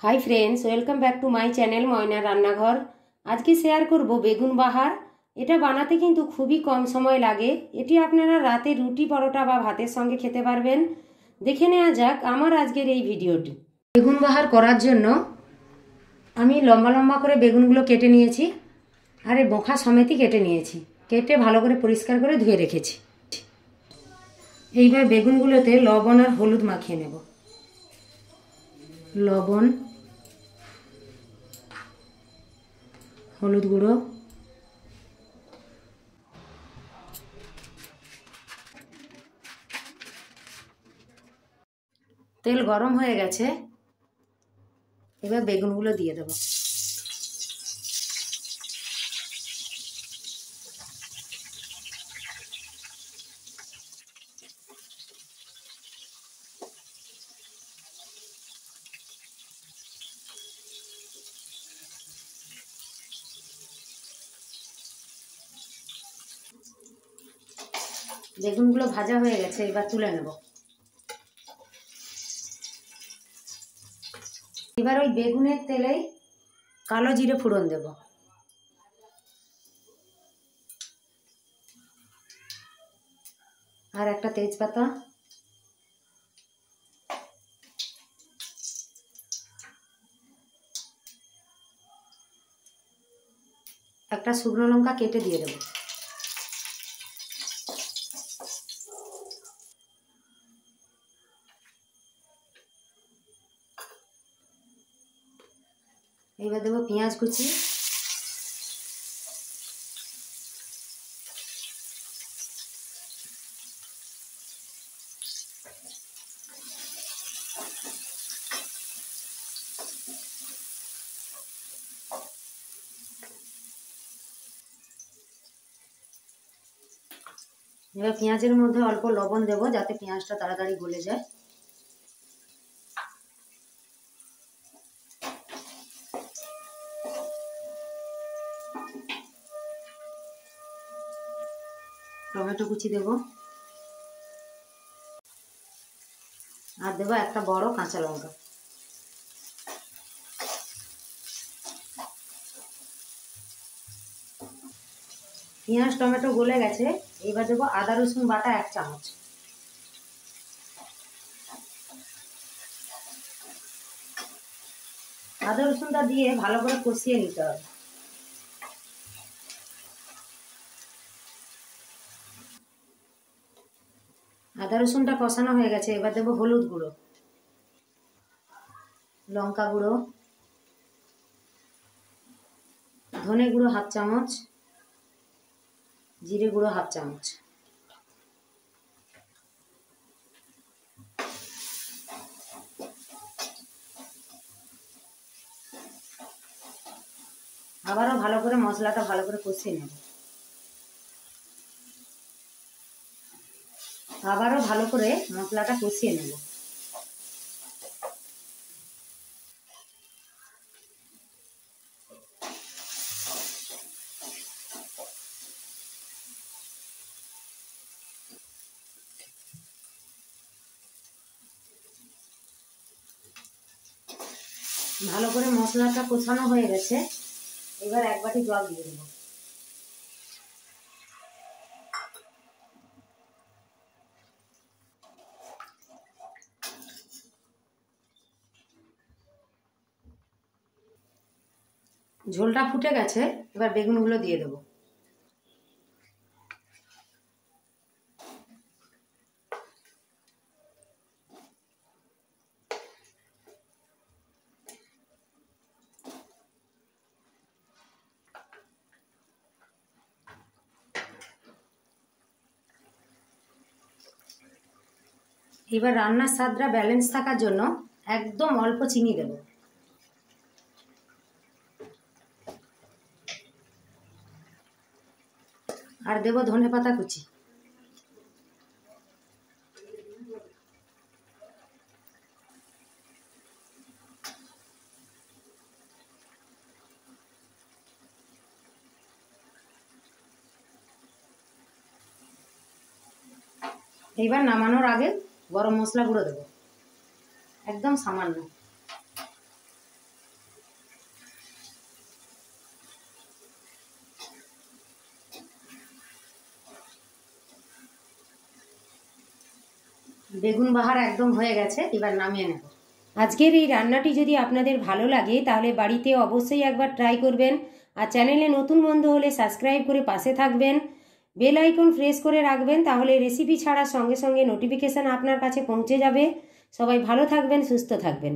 High friends welcome back to my channel Moyna Rannaghar. आज के share करब बेगुन बाहार। এটা বানাতে কিন্তু খুবই কম সময় লাগে। এটি আপনারা রাতে রুটি পরোটা বা ভাতের সঙ্গে খেতে পারবেন। দেখে নেওয়া যাক আমার আজকের এই ভিডিওটি। বেগুন বাহার করার জন্য আমি লম্বা লম্বা করে বেগুনগুলো কেটে নিয়েছি, আর এই বোঁখা সমেতই কেটে নিয়েছি। কেটে ভালো করে পরিষ্কার করে ধুয়ে রেখেছি। এইবার বেগুনগুলোতে লবণ আর হলুদ মাখিয়ে নেব। লবণ, হলুদ গুঁড়ো, তেল গরম হয়ে গেছে, এবার বেগুনগুলো দিয়ে দেব। বেগুনগুলো ভাজা হয়ে গেছে, এবার তুলে নেব। এবার ওই বেগুনের তেলেই কালো জিরে ফোড়ন দেব। আর একটা তেজপাতা, একটা শুকনো লঙ্কা কেটে দিয়ে দেব। এবার দেবো পেঁয়াজ কুচি, এবার পেঁয়াজের মধ্যে অল্প লবণ দেব যাতে পেঁয়াজটা তাড়াতাড়ি গলে যায়। টমেটো কুচি দেব, আর দেবো একটা বড় কাঁচা লঙ্কা। পেঁয়াজ টমেটো গলে গেছে, এবার দেবো আদা রসুন বাটা 1 চামচ। আদা রসুনটা দিয়ে ভালো করে কষিয়ে নিতে হবে। আদা রসুনটা কষানো হয়ে গেছে, এবার দেবো হলুদ গুঁড়ো, লঙ্কা গুঁড়ো, ধনে গুঁড়ো 1/2 চামচ, জিরে গুঁড়ো 1/2 চামচ। আবারও ভালো করে মশলাটা ভালো করে কষিয়ে নেব। আবারও ভালো করে মশলাটা কষিয়ে নেব। ভালো করে মশলাটা কষানো হয়ে গেছে, এবার 1 বাটি জল দিয়ে দেব। ঝোলটা ফুটে গেছে, এবার বেগুনগুলো দিয়ে দেব। এবার রান্নার স্বাদটা ব্যালেন্স থাকার জন্য একদম অল্প চিনি দেব। আর দেব ধনেপাতা কুচি। এবার নামানোর আগে গরম মশলা গুঁড়ো দেব, একদম সামান্য। বেগুন বাহার একদম হয়ে গেছে, এবার নামিয়ে নেব। আজকের এই রান্নাটি যদি আপনাদের ভালো লাগে তাহলে বাড়িতে অবশ্যই একবার ট্রাই করবেন। আর চ্যানেলে নতুন বন্ধু হলে সাবস্ক্রাইব করে পাশে থাকবেন, বেল আইকন প্রেস করে রাখবেন, তাহলে রেসিপি ছাড়ার সঙ্গে সঙ্গে নোটিফিকেশান আপনার কাছে পৌঁছে যাবে। সবাই ভালো থাকবেন, সুস্থ থাকবেন।